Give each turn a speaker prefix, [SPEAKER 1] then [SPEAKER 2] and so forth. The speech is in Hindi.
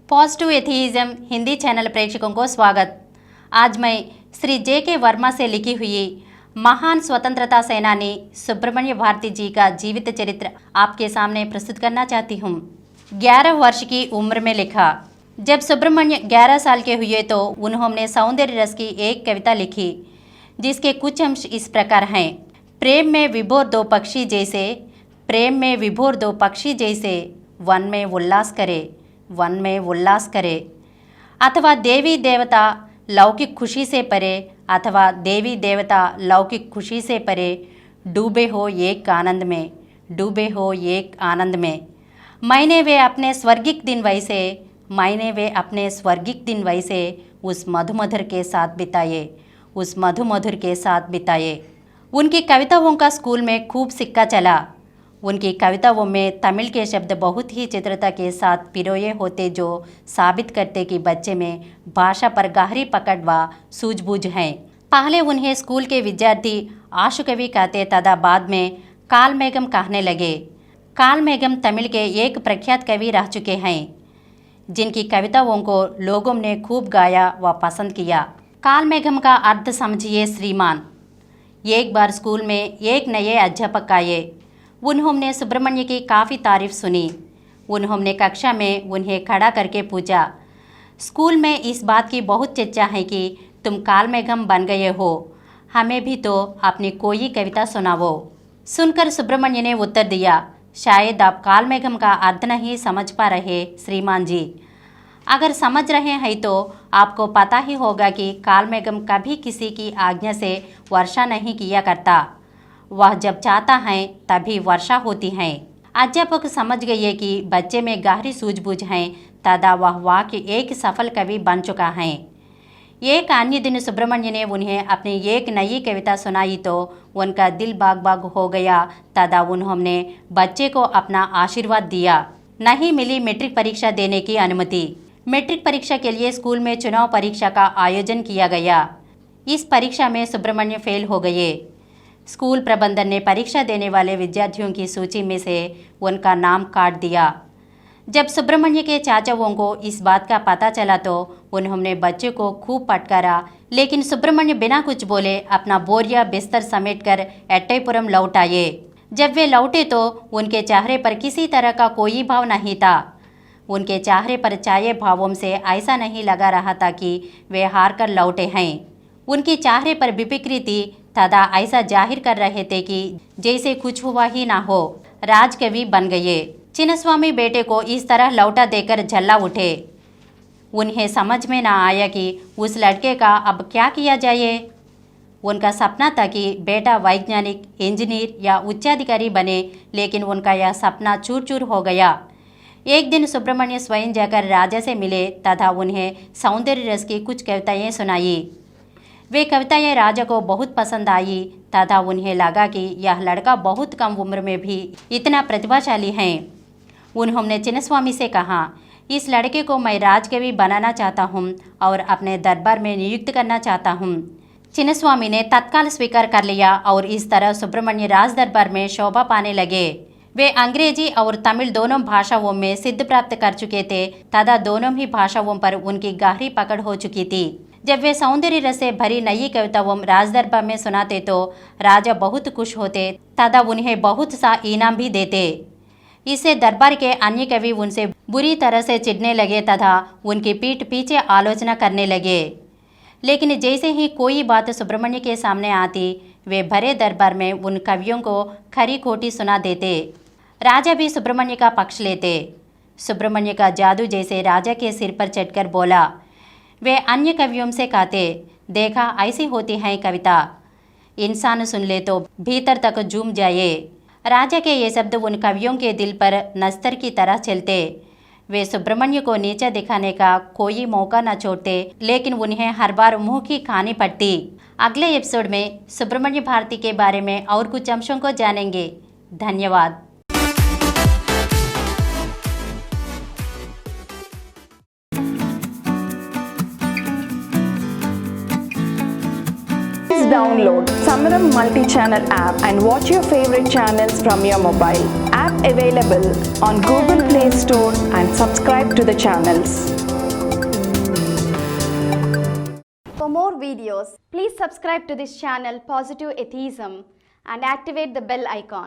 [SPEAKER 1] पॉजिटिव एथीइज्म हिंदी चैनल प्रेक्षकों को स्वागत। आज मैं श्री जे.के. वर्मा से लिखी हुई महान स्वतंत्रता सेनानी सुब्रमण्य भारती जी का जीवित चरित्र आपके सामने प्रस्तुत करना चाहती हूँ। 11 वर्ष की उम्र में लिखा। जब सुब्रमण्य 11 साल के हुए तो उन्होंने सौंदर्य रस की एक कविता लिखी जिसके कुछ अंश इस प्रकार हैं। प्रेम में विभोर दो पक्षी जैसे, प्रेम में विभोर दो पक्षी जैसे, वन में उल्लास करे, वन में उल्लास करे। अथवा देवी देवता लौकिक खुशी से परे, अथवा देवी देवता लौकिक खुशी से परे, डूबे हो एक आनंद में, डूबे हो एक आनंद में। मैंने वे अपने स्वर्गिक दिन वैसे, मैंने वे अपने स्वर्गिक दिन वैसे उस मधुमधुर के साथ बिताए, उस मधुमधुर के साथ बिताए। उनकी कविताओं का स्कूल में खूब सिक्का चला। उनकी कविताओं में तमिल के शब्द बहुत ही चित्रता के साथ पिरोए होते जो साबित करते कि बच्चे में भाषा पर गहरी पकड़ व सूझबूझ है। पहले उन्हें स्कूल के विद्यार्थी आशु कवि कहते तथा बाद में कालमेघम कहने लगे। कालमेघम तमिल के एक प्रख्यात कवि रह चुके हैं जिनकी कविताओं को लोगों ने खूब गाया व पसंद किया। कालमेघम का अर्थ समझिए श्रीमान। एक बार स्कूल में एक नए अध्यापक आए। उन्होंने सुब्रमण्य की काफ़ी तारीफ सुनी। उन्होंने कक्षा में उन्हें खड़ा करके पूछा, स्कूल में इस बात की बहुत चर्चा है कि तुम कालमेघम बन गए हो, हमें भी तो अपनी कोई कविता सुनाओ। सुनकर सुब्रमण्य ने उत्तर दिया, शायद आप कालमेघम का अर्थ नहीं समझ पा रहे श्रीमान जी। अगर समझ रहे हैं तो आपको पता ही होगा कि कालमेघम कभी किसी की आज्ञा से वर्षा नहीं किया करता। वह जब चाहता है तभी वर्षा होती है। अध्यापक समझ गए कि बच्चे में गहरी सूझबूझ है तथा वह वाकई एक सफल कवि बन चुका है। एक अन्य दिन सुब्रमण्य ने उन्हें अपनी एक नई कविता सुनाई तो उनका दिल बाग बाग हो गया तथा उन्होंने बच्चे को अपना आशीर्वाद दिया। नहीं मिली मैट्रिक परीक्षा देने की अनुमति। मैट्रिक परीक्षा के लिए स्कूल में चुनाव परीक्षा का आयोजन किया गया। इस परीक्षा में सुब्रमण्य फेल हो गए। स्कूल प्रबंधन ने परीक्षा देने वाले विद्यार्थियों की सूची में से उनका नाम काट दिया। जब सुब्रमण्य के चाचाओं को इस बात का पता चला तो उन्होंने बच्चे को खूब फटकारा, लेकिन सुब्रमण्य बिना कुछ बोले अपना बोरिया बिस्तर समेटकर एट्टाईपुरम लौट आए। जब वे लौटे तो उनके चेहरे पर किसी तरह का कोई भाव नहीं था। उनके चेहरे पर छाए भावों से ऐसा नहीं लगा रहा था कि वे हार कर लौटे हैं। उनके चेहरे पर बेफिक्री थी तथा ऐसा जाहिर कर रहे थे कि जैसे कुछ हुआ ही ना हो। राजकवि बन गए। चिन्नस्वामी बेटे को इस तरह लौटा देकर झल्ला उठे। उन्हें समझ में ना आया कि उस लड़के का अब क्या किया जाए। उनका सपना था कि बेटा वैज्ञानिक, इंजीनियर या उच्चाधिकारी बने, लेकिन उनका यह सपना चूर चूर हो गया। एक दिन सुब्रमण्य स्वयं जाकर राजा से मिले तथा उन्हें सौंदर्य रस की कुछ कविताएं सुनाई। वे कविताएं राजा को बहुत पसंद आई तथा उन्हें लगा कि यह लड़का बहुत कम उम्र में भी इतना प्रतिभाशाली है। उन्होंने चिन्नस्वामी से कहा, इस लड़के को मैं राजकवि बनाना चाहता हूँ और अपने दरबार में नियुक्त करना चाहता हूँ। चिन्नस्वामी ने तत्काल स्वीकार कर लिया और इस तरह सुब्रमण्य राज दरबार में शोभा पाने लगे। वे अंग्रेजी और तमिल दोनों भाषाओं में सिद्ध प्राप्त कर चुके थे तथा दोनों ही भाषाओं पर उनकी गहरी पकड़ हो चुकी थी। जब वे सौंदर्य रस से भरी नई कविताओं राजदरबार में सुनाते तो राजा बहुत खुश होते तथा उन्हें बहुत सा इनाम भी देते। इससे दरबार के अन्य कवि उनसे बुरी तरह से चिढ़ने लगे तथा उनकी पीठ पीछे आलोचना करने लगे। लेकिन जैसे ही कोई बात सुब्रमण्य के सामने आती, वे भरे दरबार में उन कवियों को खरी खोटी सुना देते। राजा भी सुब्रमण्य का पक्ष लेते। सुब्रमण्य का जादू जैसे राजा के सिर पर चढ़कर बोला। वे अन्य कवियों से कहते, देखा ऐसी होती है कविता, इंसान सुन ले तो भीतर तक झूम जाए। राजा के ये शब्द उन कवियों के दिल पर नस्तर की तरह चलते। वे सुब्रमण्य को नीचा दिखाने का कोई मौका न छोड़ते, लेकिन उन्हें हर बार मुंह की खानी पड़ती। अगले एपिसोड में सुब्रमण्य भारती के बारे में और कुछ अंशों को जानेंगे। धन्यवाद।
[SPEAKER 2] Download Samaram multi-channel app and watch your favorite channels from your mobile. App available on Google Play Store and subscribe to the channels.
[SPEAKER 3] more videos, please subscribe to this channel Positive Atheism and activate the bell icon.